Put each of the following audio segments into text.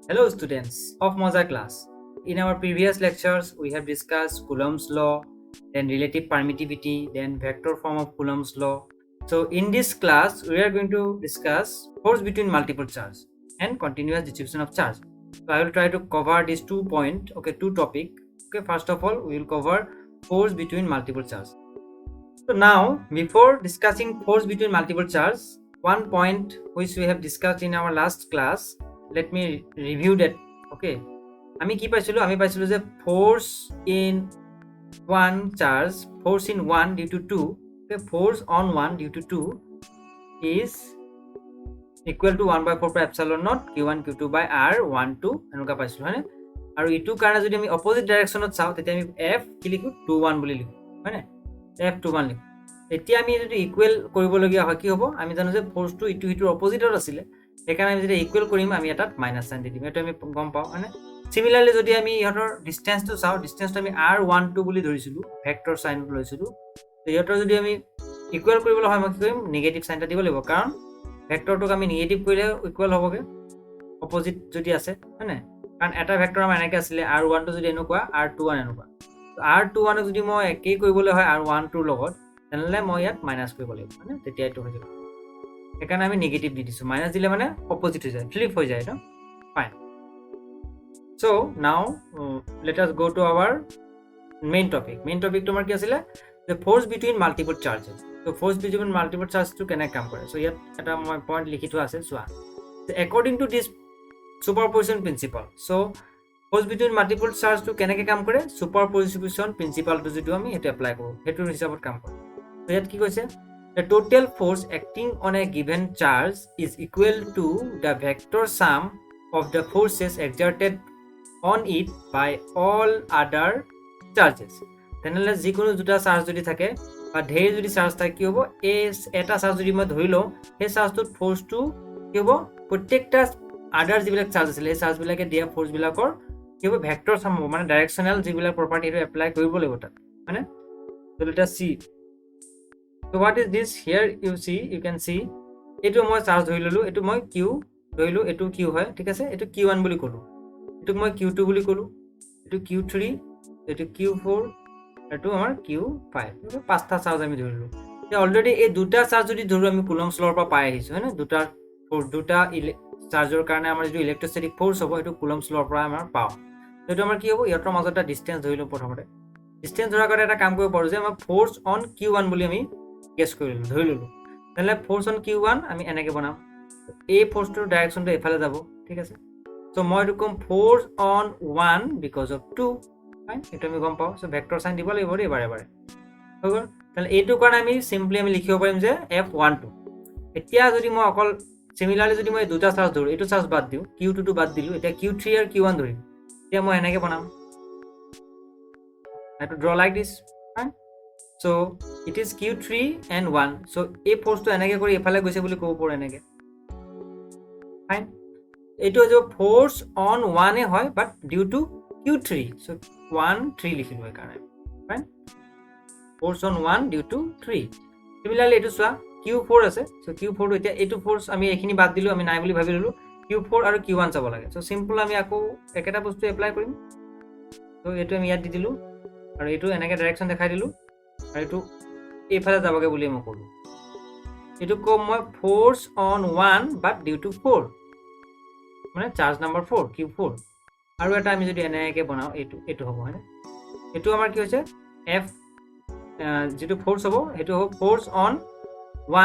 Hello students of Moza class. In our previous lectures, we have discussed Coulomb's law, then relative permittivity, then vector form of Coulomb's law. So in this class, we are going to discuss force between multiple charge and continuous distribution of charge. So I will try to cover these 2 points, two topic. Okay, first of all, we will cover force between multiple charge. So now, before discussing force between multiple charge, one point which we have discussed in our last class, let me review that. Okay, আমি কি পাইছিলো যে force in one charge, force in 1 due to 2, okay, force on 1 due to 2 is equal to 1 by 4 pi epsilon naught q1 q2 by r1 2 এনেকা পাইছিলো হয়নে আৰু ইটো কাৰণে যদি আমি অপোজিট ডাইৰেকশনত চাও তেতিয়া আমি f কি লিখো 2 1 বুলি লিখো হয়নে f 2 1 লিখো এতিয়া আমি যদি ইকুৱেল কৰিবলগীয়া হয় কি হ'ব আমি জানো যে ফোৰ্সটো ইটোৰ অপোজিটত আছিল সেইকাৰণে আমি যদি ইকুৱেল কৰিম আমি এটাত মাইনাস সাইন দি দিম এটা আমি গম পাও হয়নে সিমিলাৰলি যদি আমি ইহতৰ ডিসটেন্সটো চাও ডিসটেন্সটো আমি r12 বুলি ধৰিছিলো ভেক্টৰ সাইন লৈছিলো তো ইহতৰ যদি আমি ইকুৱেল কৰিবলৈ হয় মই কি কৰিম নেগেটিভ সাইনটা দিব লাগিব কাৰণ ভেক্টৰটোক আমি নেগেটিভ কৰিলে ইকুৱেল হ'বগে অপোজিট যদি আছে হয়নে কাৰণ এটা ভেক্টৰ আমাৰ এনেকৈ আছিল r12 যদি এনেকুৱা r21 এনেকুৱা r21 যদি মই একেই কৰিবলৈ হয় r12 লগত তেনেহলে মই ইয়াত মাইনাস কৰিব লাগিব মানে তেতিয়া এটো হৈ যাব একাৰণে আমি নেগেটিভ দি দিছো মাইনাস দিলে মানে অপোজিট হৈ যায় ফ্লিপ হৈ যায় ন fine so now let us go to our main topic তোমাৰ কি আছিল the force between multiple charges so force between multiple charges to কেনে কাম কৰে so ইয়াত এটা মই পইণ্ট লিখি থোৱা আছে চোৱা according to this superposition principle so force between multiple charges to কেনেকে কাম কৰে superposition principle টো যদি আমি এটা এপ্লাই কৰো হেতুৰ হিচাপত কাম কৰে so ইয়াত কি কৈছে the total force acting on a given charge is equal to the vector sum of the forces exerted on it by all other charges তেনেহলে যিকোনো দুটা চাৰ্জ যদি থাকে বা ঢেৰ যদি চাৰ্জ থাকে কি হ'ব এটা চাৰ্জ যদি মই ধৰি লওঁ সেই চাৰ্জটোত ফোৰ্সটো কি হ'ব প্ৰত্যেকটা আদাৰ যিবিলাক চাৰ্জ আছিল সেই চাৰ্জবিলাকে দিয়া ফোৰ্সবিলাকৰ কি হ'ব ভেক্টৰ সাম হ'ব মানে ডাইৰেকশনাল যিবিলাক প্ৰপাৰ্টি এটো এপ্লাই কৰিব লাগিব তাত মানে so let us see so what is this here you can see এটো মই চাৰ্জ ধৰি ললো এটো মই q ধৰিলো এটো q হয় ঠিক আছে এটো q1 বুলি কলো এটো মই q2 বুলি কলো এটো q3 এটো q4 এটো আমাৰ q5 পাঁচটা চাৰ্জ আমি ধৰিলো যে অলৰেডি এই দুটা চাৰ্জ যদি ধৰো আমি কুলম্বস লৰ পৰা পাই আহিছো হয়নে দুটা চাৰ্জৰ কাৰণে আমাৰ যে ইলেক্ট্ৰোস্ট্যাটিক ফোৰ্স হ'ব এটো কুলম্বস লৰ পৰা আমাৰ পাও এটো আমাৰ কি হ'ব ইহঁতৰ মাজত এটা ডিসটেন্স ধৰিলো প্ৰথমতে ডিসটেন্স ধৰাৰ কাৰণে এটা কাম কৰিব পাৰো যে আমাৰ ফোৰ্স অন q1 বুলি আমি গেছ কৰিলো ধৰি ললো তেলে ফোৰ্স অন q1 আমি এনেকে বনাম এই ফোৰ্সটোৰ ডাইৰেকশনটো এফালে যাব ঠিক আছে সো মই এটো কম force on 1 because of 2 fine এটো আমি গম পাও সো ভেক্টৰ সাইন দিব লাগিব ৰে বাৰে হৈ গল তাহলে এইটো কাৰণে আমি সিম্পলি আমি লিখিব পাৰিম যে f12 এতিয়া যদি মই অকল সিমিলাৰলি যদি মই দুটা চাৰ্জ ধৰো এটো চাৰ্জ বাদ দিও q2 টো বাদ দিলো এতিয়া q3 আৰু q1 ধৰিম এতিয়া মই এনেকে বনাম I have to draw like this fine so it is q3 and 1 so এই ফোৰ্সটো এনেকে কৰি এফালে গৈছে বুলি ক'ব পাৰো এনেকে ফাইন এটো যে ফোৰ্স অন 1 এ হয় বাট ডিউ টু q3 so 1 3 লিখিলো এই কাৰণে find force on 1 due to 3 similarly এটো চোৱা q4 আছে so q4 টো এতিয়া এটো ফোৰ্স আমি এখিনি বাদ দিলো আমি নাই বুলি ভাবি ললো q4 আৰু q1 চাব লাগে so সিম্পল আমি আকৌ একেটা বস্তু এপ্লাই কৰিম so এটো আমি ইয়াত দি দিলো আৰু এটো এনেকে ডাইৰেকশন দেখাই দিলো আৰু এটো এফালে যাবগে বুলি মই কলো এটো কম মই force on 1 but due to 4 মানে চাৰ্জ নাম্বাৰ 4 q4 আৰু এটা আমি যদি এনেকে বনাও এটো হ'ব হয়নে এটো আমাৰ কি হৈছে f যেটো ফোৰ্স হ'ব এটো হ'ব force on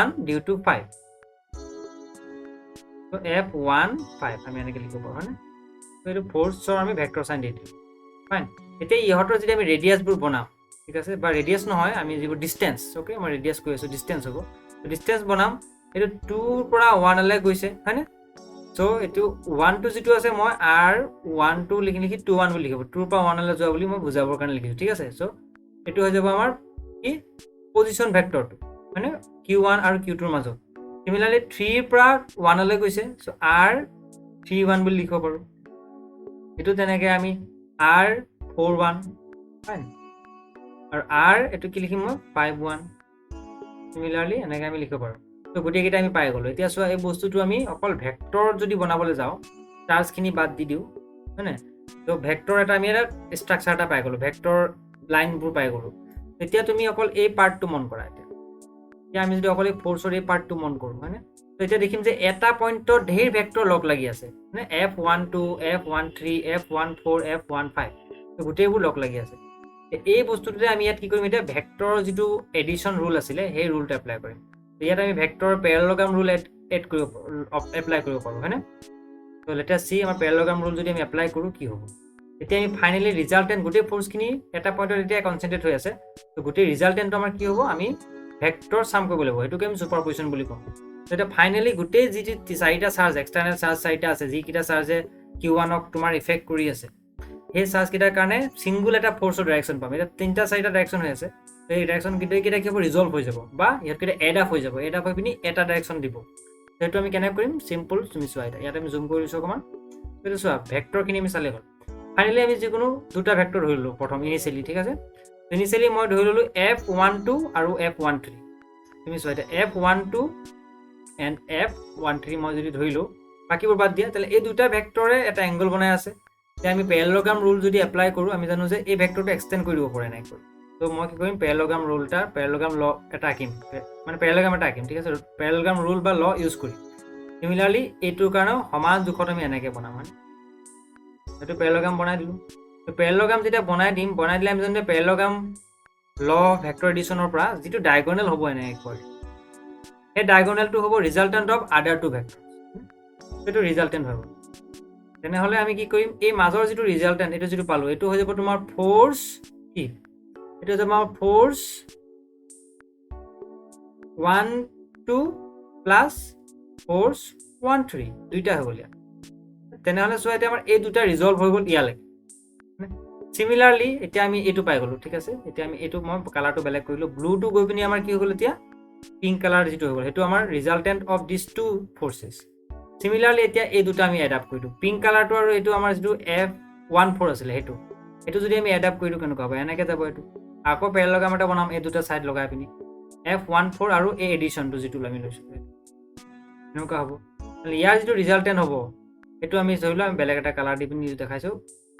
1 due to 5 so f15 আমি এনেকে লিখিব পাৰো হয়নে তো এটো ফোৰ্সৰ আমি ভেক্টৰ সাইন দি দিম ফাইন এতিয়া ইহতৰ যদি আমি ৰেডিয়াসবোৰ বনাম ঠিক আছে বা ৰেডিয়াস নহয় আমি যিবোৰ ডিসটেন্স ওকে মই ৰেডিয়াস কৈ আছো ডিসটেন্স হ'ব ডিসটেন্স বনাম এটো 2 ৰ পৰা 1 লৈ গৈছে হয়নে সো এটো 1 টু যেটো আছে মই r12 লিখি 21 বুলি লিখিব 2 ৰ পৰা 1 লৈ যোৱা বুলি মই বুজাবৰ কাৰণে লিখিছো ঠিক আছে সো এটো হৈ যাব আমাৰ কি পজিশন ভেক্টৰটো মানে q1 আৰু q2 ৰ মাজত সিমিলাৰলি 3 ৰ পৰা 1 লৈ গৈছে সো r31 বুলি লিখিব পাৰো এটো তেনেকে আমি r41 ফাইন আৰু r এটো কি লিখিম মই 51 সিমিলাৰলি এনেকে আমি লিখিব পাৰো তো গোটেইকেইটা আমি পাই গ'লো এতিয়া চোৱা এই বস্তুটো আমি অকল ভেক্টৰ যদি বনাবলৈ যাওঁ চাৰ্জখিনি বাদ দি দিওঁ হয়নে তো ভেক্টৰ এটা আমি এটা ষ্ট্ৰাকচাৰ এটা পাই গ'লো ভেক্টৰ লাইনবোৰ পাই গ'লো তেতিয়া তুমি অকল এই পাৰ্টটো মন কৰা এতিয়া আমি যদি অকল এই ফ'ৰ্চৰ এই পাৰ্টটো মন কৰোঁ হয়নে তো এতিয়া দেখিম যে এটা পইণ্টত ঢেৰ ভেক্টৰ লগ লাগি আছে মানে F12 F13 F14 F15 তো গোটেইবোৰ লগ লাগি আছে এই বস্তুটোতে আমি ইয়াত কি কৰিম এতিয়া ভেক্টৰ যিটো এডিশ্যন ৰুল আছিলে সেই ৰুলটো এপ্লাই কৰিম ইয়াত আমি ভেক্টৰ পেৰালোগ্ৰাম ৰুল এপ্লাই কৰিব পাৰোঁ হয়নে তো লেট আছ সি আমাৰ পেৰালোগ্ৰাম ৰুল যদি আমি এপ্লাই কৰোঁ কি হ'ব এতিয়া আমি ফাইনেলি ৰিজাল্টেণ্ট গোটেই ফ'ৰ্চখিনি এটা পইণ্টত এতিয়া কনচেনট্ৰেট হৈ আছে তো গোটেই ৰিজাল্টেণ্টটো আমাৰ কি হ'ব আমি ভেক্টৰ চাম কৰিব লাগিব সেইটোকে আমি ছুপাৰ পজিশ্যন বুলি কওঁ তো এতিয়া ফাইনেলি গোটেই যি চাৰিটা চাৰ্জ এক্সটাৰ্নেল চাৰ্জ চাৰিটা আছে যিকেইটা চাৰ্জে Q1ক তোমাৰ ইফেক্ট কৰি আছে সেই চাৰ্জকেইটাৰ কাৰণে ছিংগুল এটা ফ'ৰ্চৰ ডাইৰেকশ্যন পাম এতিয়া তিনিটা চাৰিটা ডাইৰেকশ্যন হৈ আছে এই ডাইৰেকশ্যন কেইটা কি হ'ব ৰিজল্ভ হৈ যাব বা ইহঁতকেইটা এড আপ হৈ যাব এড আপ হৈ পিনি এটা ডাইৰেকশ্যন দিব সেইটো আমি কেনেকৈ কৰিম চিম্পল তুমি চোৱা এতিয়া ইয়াত আমি জুম কৰি দিছোঁ অকণমান সেইটো চোৱা ভেক্টৰখিনি আমি চালে হ'ল ফাইনেলি আমি যিকোনো দুটা ভেক্টৰ ধৰি ল'লোঁ প্ৰথম ইনিচিয়েলি ঠিক আছে ইনিচিয়েলি মই ধৰি ল'লোঁ F12 আৰু F13 তুমি চোৱা এতিয়া F12 এণ্ড F13 মই যদি ধৰিলোঁ বাকীবোৰ বাদ দিয়া তেতিয়াহ'লে এই দুটা ভেক্টৰে এটা এংগল বনাই আছে এতিয়া আমি পেৰালোগ্ৰাম ৰুল যদি এপ্লাই কৰোঁ আমি জানো যে এই ভেক্টৰটো এক্সটেণ্ড কৰি দিব পৰা নাই তো মই কি কৰিম পেৰালোগ্ৰাম ল এটা আঁকিম মানে পেৰালোগ্ৰাম এটা আঁকিম ঠিক আছে পেৰালোগ্ৰাম ৰুল বা ল ইউজ কৰিম চিমিলাৰলি এইটোৰ কাৰণেও সমান জোখত আমি এনেকৈ বনাম মানে এইটো পেৰালোগ্ৰাম বনাই দিলোঁ তো পেৰালোগ্ৰাম যেতিয়া বনাই দিলে আমি জানো পেৰালোগ্ৰাম ল ভেক্টৰ এডিশ্যনৰ পৰা যিটো ডায়গনেল হ'ব এনেকৈ সেই ডায়গনেলটো হ'ব ৰিজাল্টেণ্ট অফ আদাৰ টু ভেক্টৰ সেইটো ৰিজাল্টেণ্ট হ'ব তেনেহ'লে আমি কি কৰিম এই মাজৰ যিটো ৰিজাল্টেণ্ট এইটো যিটো পালোঁ এইটো হৈ যাব তোমাৰ ফ'ৰ্চ কি এইটো হৈ যাব আমাৰ ফ'ৰ্চ 12 প্লাছ ফ'ৰ্চ 13 দুইটা হৈ গ'ল ইয়াত তেনেহ'লে চোৱা এতিয়া আমাৰ এই দুটা ৰিজল্ভ হৈ গ'ল ইয়ালৈকে চিমিলাৰলি এতিয়া আমি এইটো পাই গ'লোঁ ঠিক আছে এতিয়া আমি এইটো মই কালাৰটো বেলেগ কৰিলোঁ ব্লুটো গৈ পিনি আমাৰ কি হৈ গ'ল এতিয়া পিংক কালাৰ যিটো হৈ গ'ল সেইটো আমাৰ resultant of this two forces similarly এতিয়া এই দুটা আমি এডাপ্ট কৰি দিওঁ পিংক কালাৰটো আৰু এইটো আমাৰ যিটো F14 আছিলে সেইটো যদি আমি এডাপ্ট কৰি দিওঁ কেনেকুৱা হ'ব এনেকৈ যাব এইটো আকৌ পেৰালোগ্ৰাম এটা বনাম এই দুটা ছাইড লগাই পিনি F14 আৰু এই এডিশ্যনটো যিটো আমি লৈছোঁ এনেকুৱা হ'ব ইয়াৰ যিটো ৰিজাল্টেণ্ট হ'ব সেইটো আমি ধৰি লওঁ আমি বেলেগ এটা কালাৰ দি পিনি দেখাইছোঁ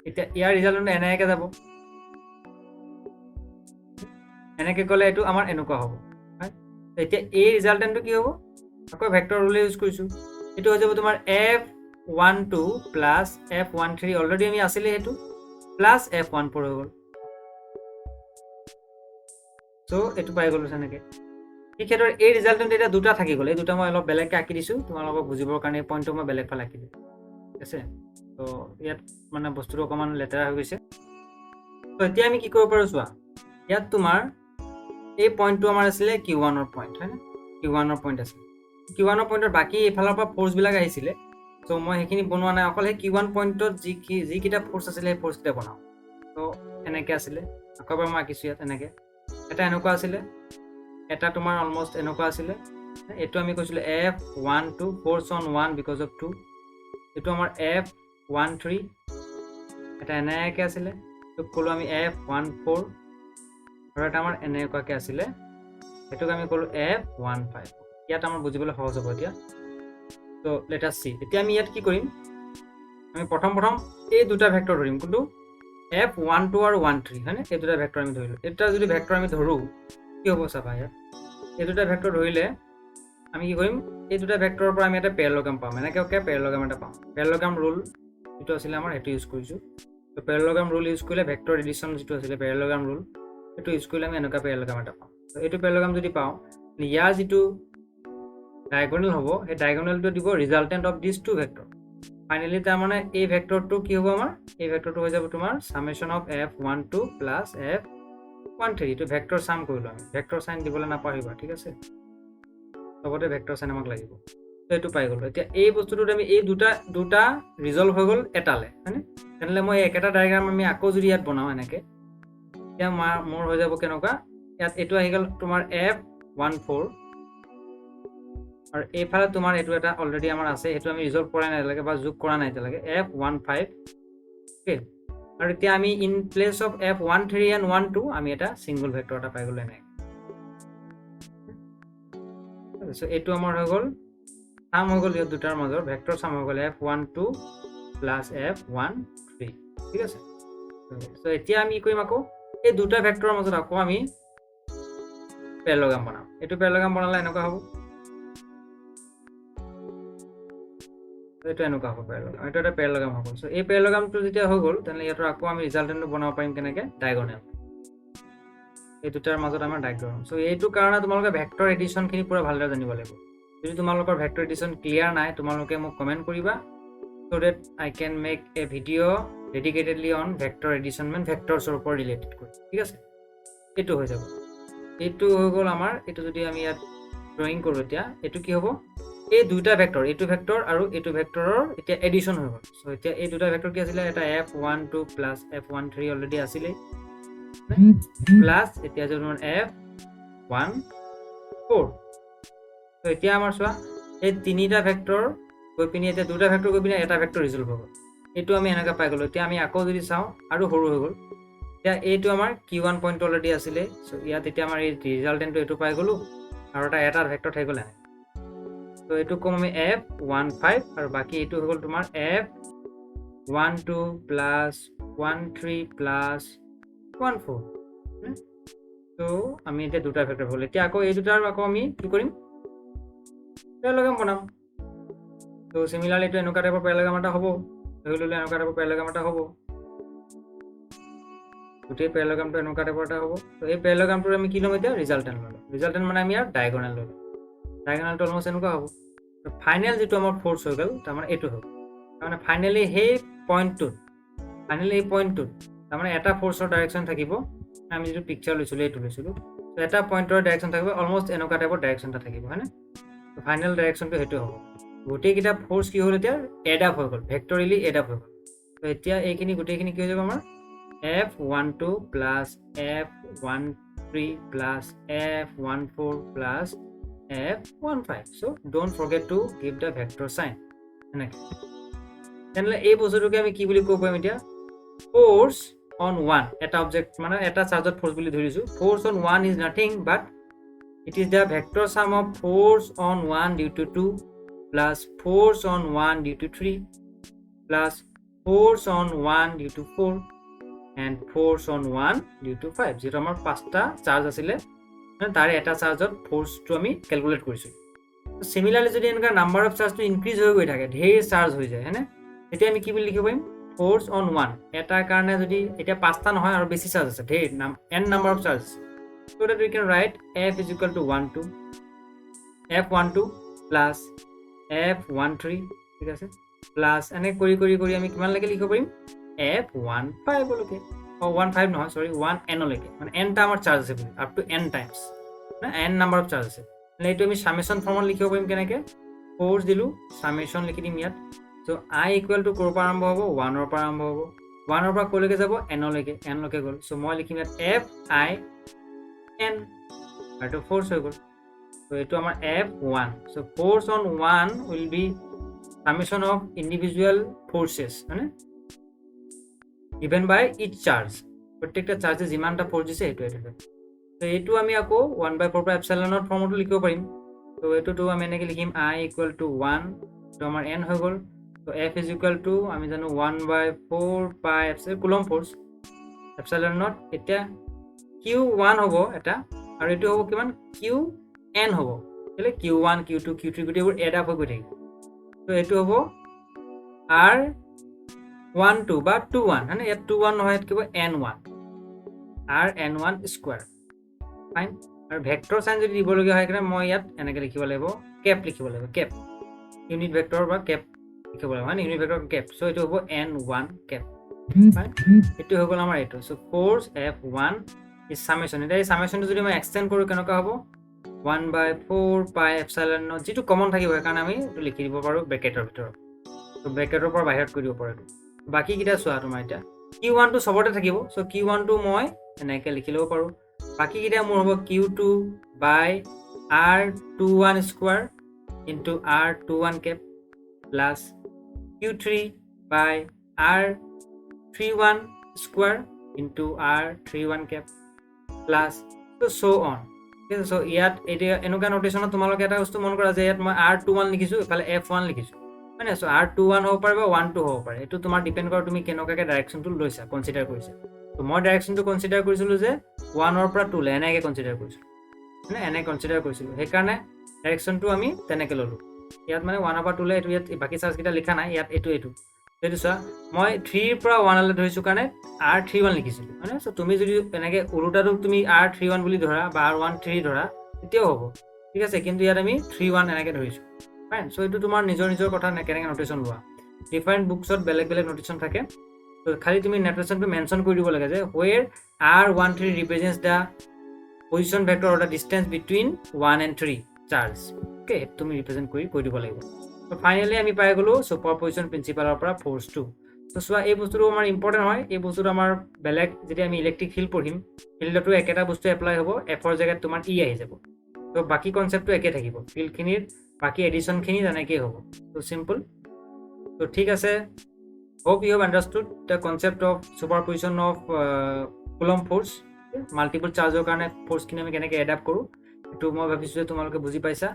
এতিয়া ইয়াৰ ৰিজাল্টেণ্ট এনেকৈ যাব এনেকৈ গ'লে এইটো আমাৰ এনেকুৱা হ'ব এতিয়া এই ৰিজাল্টেণ্টটো কি হ'ব আকৌ ভেক্টৰ ৰুল ইউজ কৰিছোঁ এইটো হৈ যাব তোমাৰ F12 প্লাছ F13 অলৰেডি আমি আছিলে সেইটো প্লাছ F14 হৈ গ'ল চ' এইটো পাই গ'লোঁ তেনেকৈ ঠিক সেইদৰে এই ৰিজাল্টেণ্ট এতিয়া দুটা থাকি গ'ল এই দুটা মই অলপ বেলেগকৈ আঁকি দিছোঁ তোমালোকক বুজিবৰ কাৰণে এই পইণ্টটো মই বেলেগ ফালে আঁকি দিওঁ ঠিক আছে তো ইয়াত মানে বস্তুটো অকণমান লেতেৰা হৈ গৈছে তো এতিয়া আমি কি কৰিব পাৰোঁ চোৱা ইয়াত তোমাৰ এই পইণ্টটো আমাৰ আছিলে Q1ৰ পইণ্ট হয়নে Q1ৰ পইণ্ট আছিলে Q1ৰ পইণ্টৰ বাকী এইফালৰ পৰা ফ'ৰ্চবিলাক আহিছিলে চ' মই সেইখিনি বনোৱা নাই অকল সেই Q1 পইণ্টত যিকেইটা ফ'ৰ্চ আছিলে সেই ফ'ৰ্চকেইটা বনাওঁ তো এনেকৈ আছিলে আকৌ এবাৰ মই আঁকিছোঁ ইয়াত এনেকৈ এটা এনেকুৱা আছিলে এটা তোমাৰ অলমষ্ট এনেকুৱা আছিলে এইটো আমি কৈছিলোঁ F12 force on 1 because of 2 এইটো আমাৰ F13 এটা এনেকৈ আছিলে এইটোক ক'লোঁ আমি F14 আৰু এটা আমাৰ এনেকুৱাকৈ আছিলে সেইটোক আমি ক'লোঁ F15 ইয়াত আমাৰ বুজিবলৈ সহজ হ'ব এতিয়া তো লেট আছ সি এতিয়া আমি ইয়াত কি কৰিম আমি প্ৰথম এই দুটা ভেক্টৰ ধৰিম কোনটো F12 আৰু 13 হয়নে এই দুটা ভেক্টৰ আমি ধৰিলোঁ এটা যদি ভেক্টৰ আমি ধৰোঁ কি হ'ব চাবা ইয়াত এই দুটা ভেক্টৰ ধৰিলে আমি কি কৰিম এই দুটা ভেক্টৰৰ পৰা আমি এটা পেৰালোগ্ৰাম পাম এনেকৈ পেৰালোগ্ৰাম এটা পাম পেৰালোগ্ৰাম ৰুল যিটো আছিলে আমাৰ সেইটো ইউজ কৰিছোঁ তো পেৰালোগ্ৰাম ৰুল ইউজ কৰিলে ভেক্টৰ এডিশ্যন যিটো আছিলে পেৰালোগ্ৰাম ৰুল সেইটো ইউজ কৰিলে আমি এনেকুৱা পেৰালোগ্ৰাম এটা পাম তো এইটো পেৰালোগ্ৰাম যদি পাওঁ ইয়াৰ যিটো ডায়গনেল হ'ব সেই ডায়গনেলটো দিব resultant of this two vector finally তাৰমানে এই ভেক্টৰটো কি হ'ব আমাৰ এই ভেক্টৰটো হৈ যাব তোমাৰ সামেশ্যন অফ F12 প্লাছ F13 এইটো ভেক্টৰ চাম কৰিলোঁ আমি ভেক্টৰ চাইন দিবলৈ নাপাহৰিবা ঠিক আছে লগতে ভেক্টৰ চাইন আমাক লাগিব তো এইটো পাই গ'লোঁ এতিয়া এই বস্তুটোত আমি এই দুটা ৰিজল্ভ হৈ গ'ল এটালে হয়নে তেনেহ'লে মই একেটা ডায়েগ্ৰাম আমি আকৌ যদি ইয়াত বনাওঁ এনেকৈ এতিয়া মোৰ হৈ যাব কেনেকুৱা ইয়াত এইটো আহি গ'ল তোমাৰ F14 আৰু এইফালে তোমাৰ এইটো এটা অলৰেডি আমাৰ আছে সেইটো আমি ৰিজল্ভ কৰা নাই এতিয়ালৈকে বা যোগ কৰা নাই এতিয়ালৈকে F15 অ'কে আৰু এতিয়া আমি in place of F13 and 12 আমি এটা ছিংগল ভেক্টৰ এটা পাই গ'লোঁ এনেকৈ সো এইটো আমাৰ হৈ গ'ল সাম হৈ গ'ল ইহঁত দুটাৰ মাজৰ ভেক্টৰ সাম হৈ গ'ল f12 প্লাছ f13 ঠিক আছে সো এতিয়া আমি কি কৰিম আকৌ এই দুটা ভেক্টৰৰ মাজত আকৌ আমি পেৰালেগাম বনাম এইটো পেৰালেগাম বনালে এনেকুৱা হ'ব এইটো এনেকুৱা হ'ব পেৰালেগাম এইটো এটা পেৰালেগাম হ'ব সো এই পেৰালেগামটো যেতিয়া হৈ গ'ল তেনে ইয়াৰ আকৌ আমি ৰিজাল্টেন্টটো বনাব পাৰিম কেনেকৈ ডায়াগোনেল এই দুটাৰ মাজত আমাৰ ডায়াগ্ৰাম সো এইটো কাৰণে তোমালোকে ভেক্টৰ এডিশনখিনি পুৰা ভালদৰে জানিব লাগিব যদি তোমালোকৰ ভেক্টৰ এডিশন ক্লিয়াৰ নাই তোমালোকে মোক কমেন্ট কৰিবা so that I can make a video dedicatedly on vector addition and vectors ওপৰত ৰিলেটেড কৰি ঠিক আছে এইটো হৈ যাব এইটো হৈ গ'ল আমাৰ এইটো যদি আমি ইয়াত ড্ৰয়িং কৰোঁ এতিয়া এইটো কি হ'ব এই দুটা ভেক্টৰ এইটো ভেক্টৰ আৰু এইটো ভেক্টৰৰ এতিয়া এডিশন হৈ গ'ল সো এতিয়া এই দুটা ভেক্টৰ কি আছিল এটা f12 প্লাছ f13 অলৰেডি আছিল প্লাছ এতিয়া যদি f14 সো এতিয়া আমাৰ চোৱা এই তিনিটা ভেক্টৰ গৈ পিনি এতিয়া দুটা ভেক্টৰ গৈ পিনি এটা ভেক্টৰ ৰিজল্ভ হ'ব এইটো আমি এনেকৈ পাই গ'লো এতিয়া আমি আকৌ যদি চাওঁ আৰু সৰু হৈ গ'ল এতিয়া এইটো আমাৰ q1 পইণ্ট অলৰেডি আছিলে সো ইয়াত এতিয়া আমাৰ এই ৰিজাল্টেন্টটো এইটো পাই গ'লো আৰু এটা ভেক্টৰ থাকি গ'ল তো এইটো কম আমি f15 আৰু বাকি এইটো হৈ গ'ল তোমাৰ f12 প্লাছ 13 প্লাছ 14 তো আমি এতিয়া দুটা ভেক্টৰ হ'ল এতিয়া আকৌ এই দুটাৰ আকৌ আমি কি কৰিম পেৰালেগাম বনাম তো সিমিলাৰলি এইটো এনেকুৱা টাইপৰ পেৰালেগাম এটা হ'ব ধৰি ল'লে এনেকুৱা টাইপৰ পেৰালেগাম এটা হ'ব গোটেই পেৰালেগামটো এনেকুৱা টাইপৰ এটা হ'ব তো এই পেৰালেগামটোৰ আমি কি ল'ম এতিয়া ৰিজাল্টেন্ট ল'ম ৰিজাল্টেন্ট মানে আমি ইয়াৰ ডায়াগোনেল ল'ম ডায়াগোনেলটো অলমষ্ট এনেকুৱা হ'ব তো ফাইনেল যিটো আমাৰ ফ'ৰ্চ হৈ গ'ল তাৰমানে এইটো হ'ব তাৰমানে ফাইনেলি সেই পইণ্টটোত তাৰমানে এটা ফ'ৰ্চৰ ডাইৰেকশ্যন থাকিব আমি যিটো পিকচাৰ লৈছিলোঁ এইটো লৈছিলোঁ তো এটা পইণ্টৰ ডাইৰেকশ্যন থাকিব অলমষ্ট এনেকুৱা টাইপৰ ডাইৰেকশ্যন এটা থাকিব হয়নে তো ফাইনেল ডাইৰেকশ্যনটো সেইটো হ'ব গোটেইকেইটা ফ'ৰ্চ কি হ'ল এতিয়া এড আপ হৈ গ'ল ভেক্টৰিলি এড আপ হৈ গ'ল তো এতিয়া এইখিনি গোটেইখিনি কি হৈ যাব আমাৰ f12 plus f13 plus f14 plus f15 so don't forget to give the vector sign এনেকৈ তেনেহ'লে এই বস্তুটোকে আমি কি বুলি ক'ব পাৰিম এতিয়া ফ'ৰ্চ on 1 এটা অবজেক্ট মানে এটা চাৰ্জত ফ'ৰ্চ বুলি ধৰিছোঁ force on 1 is nothing but it is the vector sum of force on 1 due to 2 plus force on 1 due to 3 plus force on 1 due to 4 and force on 1 due to 5 যেটা আমাৰ পাঁচটা charge আছিলে তাৰে এটা চাৰ্জত ফ'ৰ্চটো আমি calculate কৰিছোঁ সিমিলাৰলি যদি এনেকা নাম্বাৰ অফ চাৰ্জটো ইনক্ৰিজ হৈ গৈ থাকে ঢেৰ চাৰ্জ হৈ যায় হয়নে তেতিয়া আমি কি বুলি লিখিব পাৰিম ফ'ৰ্চ on 1 এটাৰ কাৰণে যদি এতিয়া পাঁচটা নহয় আৰু বেছি চাৰ্জ আছে ঢেৰ n number of charge so that we can write f is equal to 1 to f12 plus f13 ঠিক আছে প্লাস এনে কৰি আমি কিমান লাগে লিখিব পাৰিম f15 লৈকে ও 15 নহয় সৰি 1n লৈকে মানে n টা আমাৰ চাৰ্জ আছে আপ টু n টাইমছ না n নাম্বাৰ অফ চাৰ্জ আছে মানে এইটো আমি সামেশন ফৰ্মত লিখিব পাৰিম কেনেকৈ ফ'ৰ্চ দিলো সামেশন লিখি দিম ইয়াত সো i ইকুৱেল টু ক'ৰ পৰা আৰম্ভ হ'ব 1 ৰ পৰা আৰম্ভ হ'ব 1 ৰ পৰা ক'লৈকে যাব n লৈকে গ'ল সো মই লিখিম ইয়াত f i n আৰু ফ'ৰ্চ হৈ গ'ল সো এইটো আমাৰ f1 so force on 1 will be summation of individual forces মানে given by each charge প্ৰত্যেকটা চাৰ্জে যিমানটা ফ'ৰ্চ দিছে এইটো তো এইটো আমি আকৌ 1/4 পৰা এপসাইলনৰ ফৰ্মতো লিখিব পাৰিম তো এইটোটো আমি এনেকৈ লিখিম i ইকুৱেল টু 1 তো আমাৰ n হৈ গ'ল তো f is equal to আমি জানো 1/4 পাই এপসাইলন কুলম ফ'ৰ্চ এপসাইলনত এতিয়া q1 হ'ব এটা আৰু এইটো হ'ব কিমান qn হ'ব એટલે q1 q2 q3 গোটেইবোৰ এড আপ হৈ গৈ থাকিব তো এইটো হ'ব r12 বা 21 হয়নে ইয়াত 21 নহয় ইয়াত কিবা n1 rn1 স্কোৱাৰ ফাইন আৰু ভেক্টৰ সাইন যদি দিবলগীয়া হয় কাৰণে মই ইয়াত এনেকৈ লিখিব লাগিব কেপ লিখিব লাগিব কেপ ইউনিট ভেক্টৰ বা কেপ লিখিব লাগিব মানে ইউনিট ভেক্টৰ কেপ সো এইটো হ'ব n1 কেপ ফাইন এইটো হৈ গ'ল আমাৰ এইটো so force f1 is summation এটা এই সামেশনটো যদি মই এক্সটেন্ড কৰো কেনেকুৱা হ'ব 1/4 পাই এপসাইলন যেটো কমন থাকিব কাৰণ আমি এটো লিখি দিব পাৰো ব্ৰেকেটৰ ভিতৰত তো ব্ৰেকেটৰ পৰা বাহিৰত কৰি দিব পাৰো বাকি কিটা চোৱা তোমাৰ এটা q1 টো সবতে থাকিব সো q1 টো মই এনেকৈ লিখি লব পাৰো বাকি কিটা মোৰ হ'ব q2 by r21 square into r21 cap plus q3 by r31 square into r31 cap plus তো সো অন সো ইয়াত এতিয়া এনেকুৱা নোটেশ্যনত তোমালোকে এটা বস্তু মন কৰা যে ইয়াত মই R21 লিখিছোঁ, ইফালে F1 লিখিছোঁ, হয় নাই? সো R21 হ'ব পাৰে বা 12 হ'ব পাৰে, এইটো তোমাৰ ডিপেণ্ড কৰে তুমি কেনেকুৱাকৈ ডাইৰেকশ্যনটো লৈছা, কনচিডাৰ কৰিছা। তো মই ডাইৰেকশ্যনটো কনচিডাৰ কৰিছিলোঁ যে 1ৰ পৰা 2 এনেকৈ কনচিডাৰ কৰিছিলোঁ, মানে এনে কনচিডাৰ কৰিছিলোঁ, সেইকাৰণে ডাইৰেকশ্যনটো আমি তেনেকৈ ল'লোঁ। ইয়াত মানে 1ৰ পৰা 2 এইটো, ইয়াত বাকী চাৰ্জকেইটা লিখা নাই, ইয়াত এইটো সেইটো চোৱা, মই 3ৰ পৰা 1লৈ ধৰিছোঁ কাৰণে R31 লিখিছিলোঁ, হয় নে? চ' তুমি যদি এনেকৈ ওলোটাটো তুমি R31 বুলি ধৰা বা R13 ধৰা তেতিয়াও হ'ব, ঠিক আছে, কিন্তু ইয়াত আমি 31 এনেকৈ ধৰিছোঁ, ফাইন। চ' এইটো তোমাৰ নিজৰ কথা, কেনেকৈ নোটেশ্যন লোৱা। ডিফাৰেণ্ট বুকছত বেলেগ নোটেশ্যন থাকে, তো খালি তুমি নোটেশ্যনটো মেনশ্যন কৰি দিব লাগে যে where R13 represents the position vector or the distance between 1 and 3 charge, okay, তুমি ৰিপ্ৰেজেণ্ট কৰি কৈ দিব লাগিব। তো ফাইনেলি আমি পাই গ'লোঁ ছুপাৰ পজিশ্যন প্ৰিন্সিপালৰ পৰা ফ'ৰ্চটো। তো চোৱা, এই বস্তুটো আমাৰ ইম্পৰ্টেণ্ট হয়, এই বস্তুটো আমাৰ বেলেগ যেতিয়া আমি ইলেক্ট্ৰিক ফিল্ড পঢ়িম, ফিল্ডতো একেটা বস্তু এপ্লাই হ'ব, এফৰ জেগাত তোমাৰ ই আহি যাব। তো বাকী কনচেপ্টটো একে থাকিব, ফিল্ডখিনিৰ বাকী এডিশ্যনখিনি তেনেকেই হ'ব। তো চিম্পল। তো ঠিক আছে, hope you have understood the concept of superposition of Coulomb force, multiple চাৰ্জৰ কাৰণে ফ'ৰ্চখিনি আমি কেনেকৈ এডাপ্ট কৰোঁ, এইটো মই ভাবিছোঁ যে তোমালোকে বুজি পাইছা।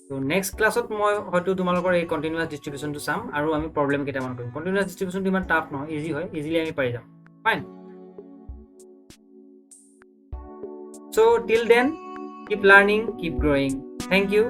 তো নেক্সট ক্লাছত মই হয়তো তোমালোকৰ এই কণ্টিনিউৱাছ ডিষ্ট্ৰিবিউশ্যনটো চাম, আৰু আমি প্ৰব্লেম কেইটামান কৰিম। কণ্টিনিউৱাছ ডিষ্ট্ৰিবিউশ্যনটো ইমান টাফ নহয়, ইজি হয়, ইজিলি আমি পাৰি যাম, fine. So' till then, keep learning, keep growing. Thank you.